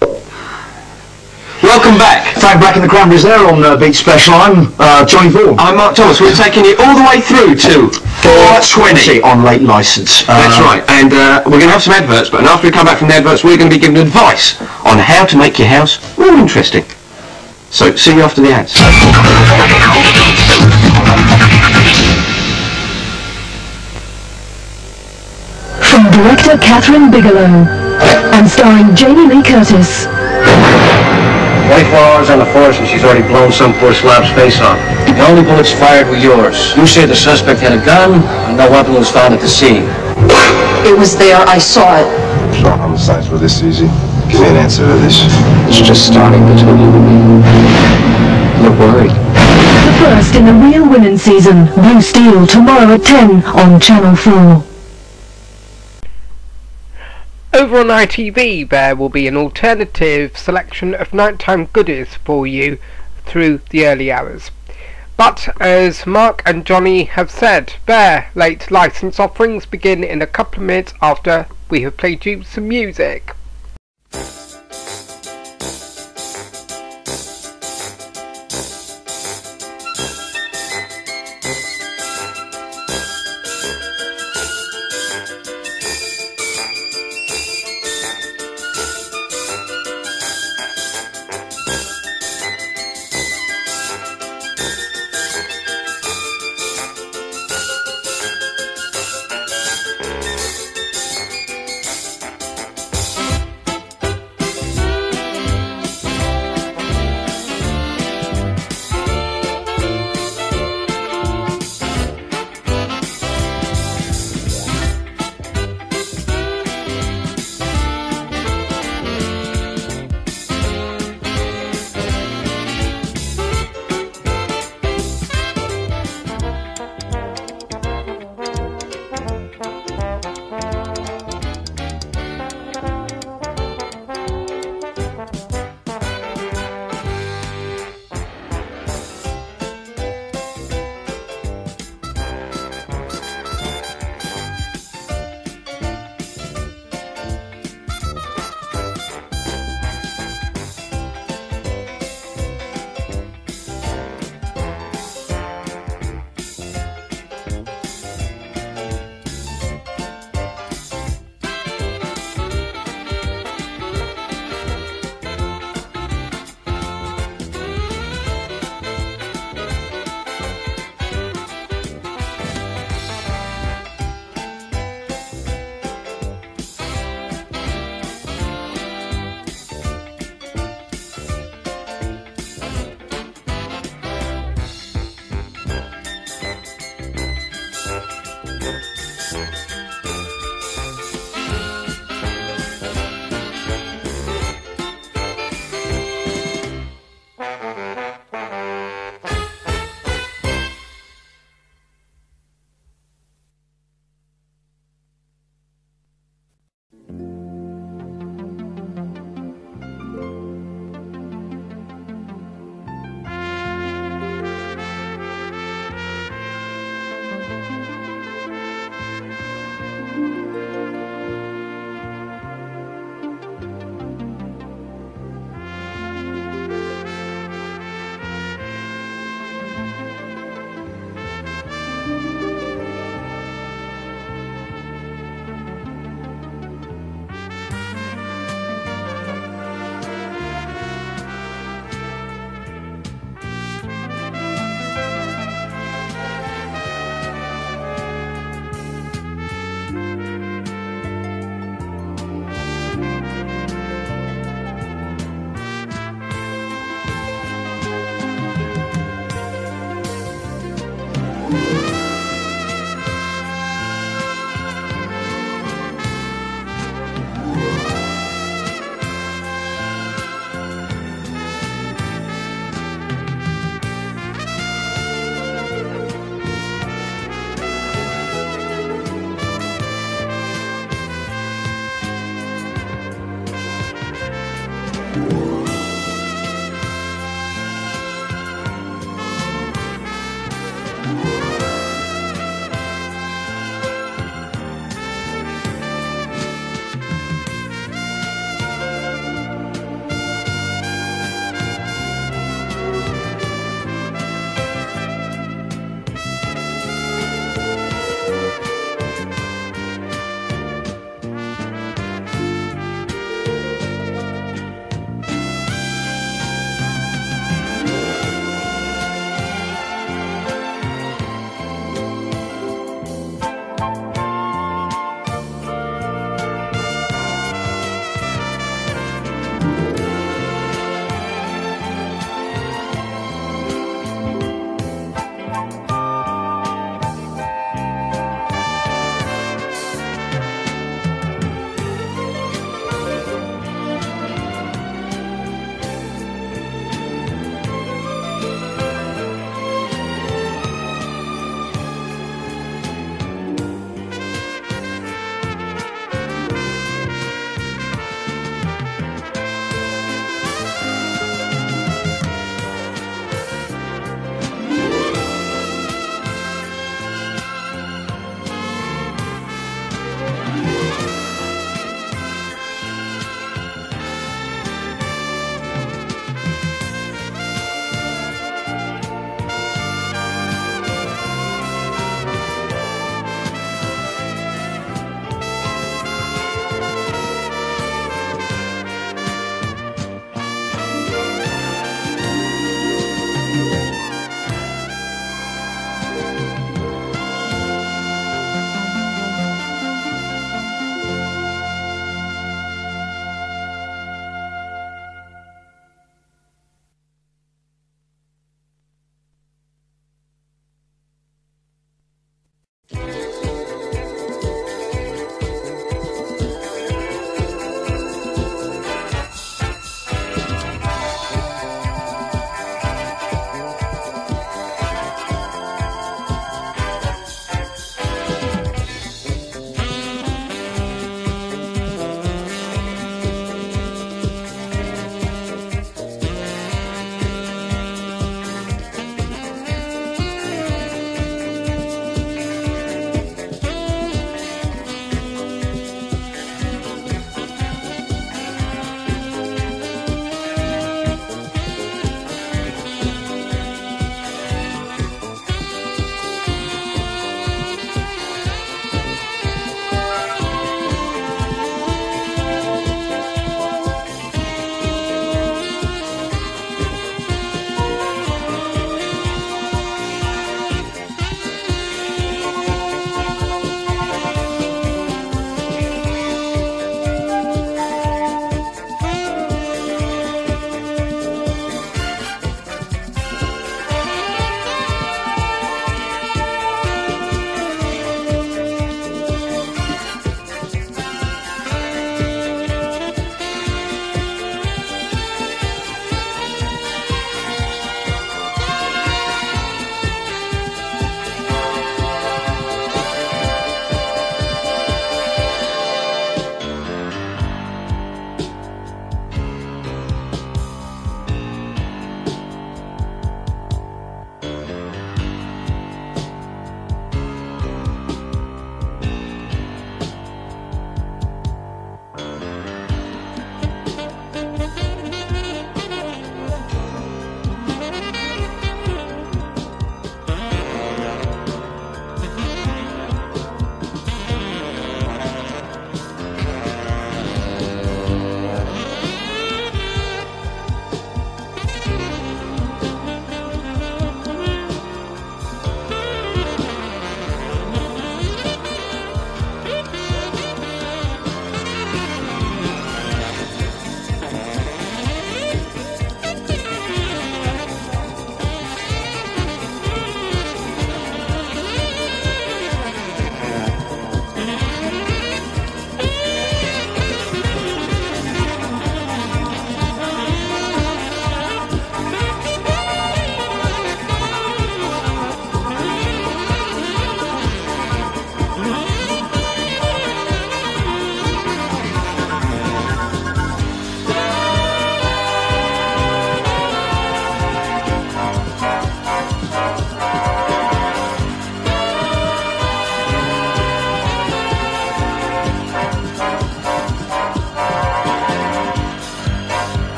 Welcome back. Frank back in the Cranberries there on Beat Special. I'm Johnny Vaughan. I'm Mark Thomas. We're taking you all the way through to 4:20 on late licence. That's right. And we're going to have some adverts, but after we come back from the adverts, we're going to be giving advice on how to make your house more interesting. So, see you after the ads. From director Catherine Bigelow and starring Jamie Lee Curtis. 24 hours on the force and she's already blown some poor slob's face off. The only bullets fired were yours. You say the suspect had a gun and no weapon was found at the scene. It was there. I saw it. Sure, homicides were this easy. Give me an answer to this. It's just starting between you and me. You're worried. The first in the Real Women season, Blue Steel, tomorrow at 10 on Channel 4. Over on ITV, there will be an alternative selection of nighttime goodies for you through the early hours. But as Mark and Johnny have said, their late licence offerings begin in a couple of minutes after we have played you some music.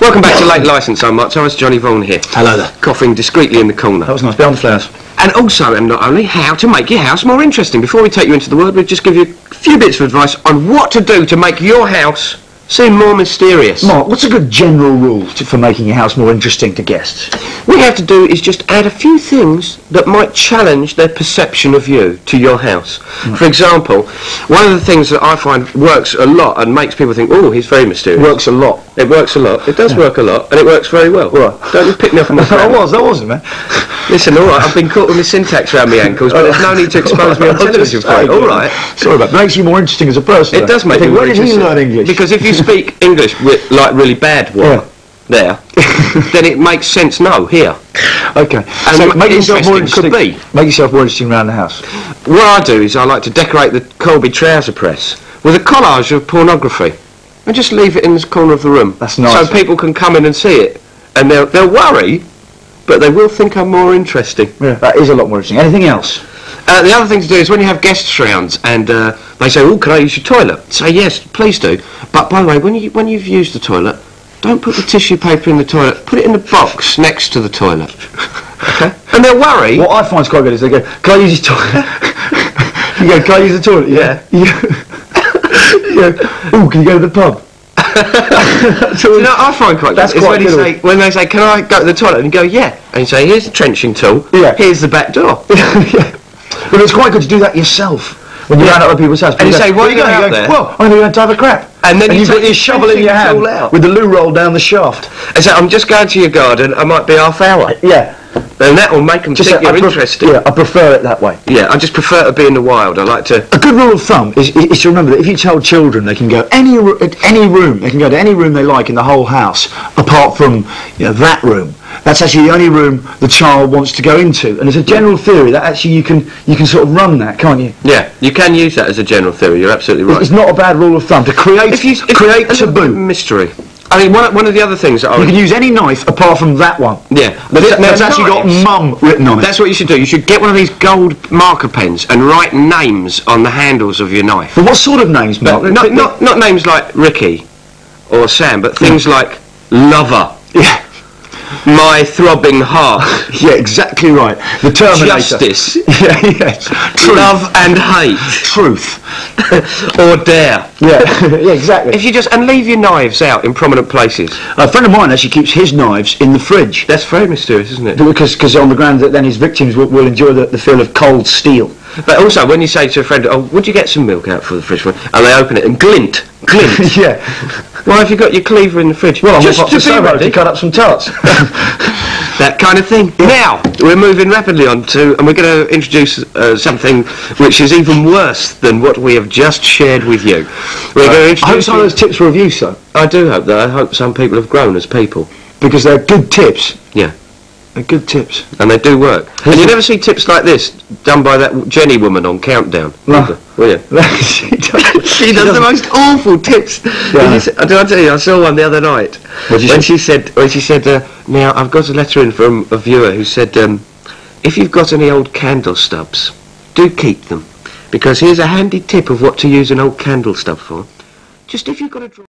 Welcome back to Late Licence. I'm Mark Torres, Johnny Vaughan here. Hello there. Coughing discreetly in the corner. That was nice. Beyond the flowers. And also, and not only, how to make your house more interesting. Before we take you into the world, we'll just give you a few bits of advice on what to do to make your house seem more mysterious. Mark, what's a good general rule for making your house more interesting to guests? What you have to do is just add a few things that might challenge their perception of you to your house. For example, one of the things that I find works a lot and makes people think, oh, he's very mysterious. Works a lot. It works a lot. It does work a lot, and it works very well. Right. Don't you pick me up on my grammar. That wasn't, man. Listen, all right, I've been caught with my syntax around my ankles, but there's no need to expose me on television for it. All right. Sorry about that. Makes you more interesting as a person. It does make you more Where did he interesting. learn English? Because if you speak English with, like, really bad one, there, then it makes sense. No, here. Okay. And So make yourself more interesting interesting. could be. Make yourself more interesting around the house. What I do is I like to decorate the Colby trouser press with a collage of pornography and just leave it in the corner of the room. That's nice. So people can come in and see it, and they'll worry, but they will think I'm more interesting. Yeah, that is a lot more interesting. Anything else? The other thing to do is when you have guests round and they say, oh, can I use your toilet? Say, yes, please do. But by the way, when you've used the toilet, don't put the tissue paper in the toilet. Put it in the box next to the toilet. Okay? And they'll worry. What I find is quite good is they go, can I use his toilet? You go, can I use the toilet? Yeah. You go, ooh, can you go to the pub? You know, I find quite That's good. quite It's good. when they say, can I go to the toilet? And you go, yeah. And you say, here's the trenching tool. Yeah. Here's the back door. Yeah. But it's quite good to do that yourself when you're out at other people's house. And you say, where are you going out there? Well, I'm going to have a crap. And then you you've take got your your shovel in your trenching hand tool out. with the loo roll down the shaft. And say, I'm just going to your garden. I might be half hour. Yeah. And that will make them think you're interesting. Yeah, I prefer it that way. Yeah, I just prefer to be in the wild. I like to... A good rule of thumb is to remember that if you tell children they can go any room, they can go to any room they like in the whole house, apart from that room. That's actually the only room the child wants to go into. And as a general theory, that actually you can sort of run that, can't you? Yeah, you can use that as a general theory. You're absolutely right. It's not a bad rule of thumb to create create a little bit of taboo. mystery. I mean, one of the other things that I You would... can use any knife apart from that one. Yeah. That's actually got mum written on it. That's what you should do. You should get one of these gold marker pens and write names on the handles of your knife. But what sort of names, Mark? Not names like Ricky or Sam, but things like Lover. Yeah. My throbbing heart. Yeah, exactly right. The Terminator. Justice. Yeah, yes. Truth. Love and hate. Truth. Or dare. Yeah, yeah, exactly. If you just... And leave your knives out in prominent places. A friend of mine actually keeps his knives in the fridge. That's very mysterious, isn't it? Because on the ground that then his victims will enjoy the feel of cold steel. But also, when you say to a friend, oh, would you get some milk out for the fridge? And they open it and glint. Yeah. Why have you got your cleaver in the fridge? Well, just to be ready to cut up some tarts. That kind of thing. Now, we're moving rapidly on to, and we're going to introduce something which is even worse than what we have just shared with you. We're going to I hope introduce... some of those tips were of use, though. I do hope that. I hope some people have grown as people. Because they're good tips. Yeah. They're good tips. And they do work. And you never see tips like this done by that Jenny woman on Countdown. No. Will you? She does the most awful tips. Yeah. Did I tell you? I saw one the other night. What did you say? When she said, now I've got a letter in from a viewer who said, if you've got any old candle stubs, do keep them, because here's a handy tip of what to use an old candle stub for. Just if you've got a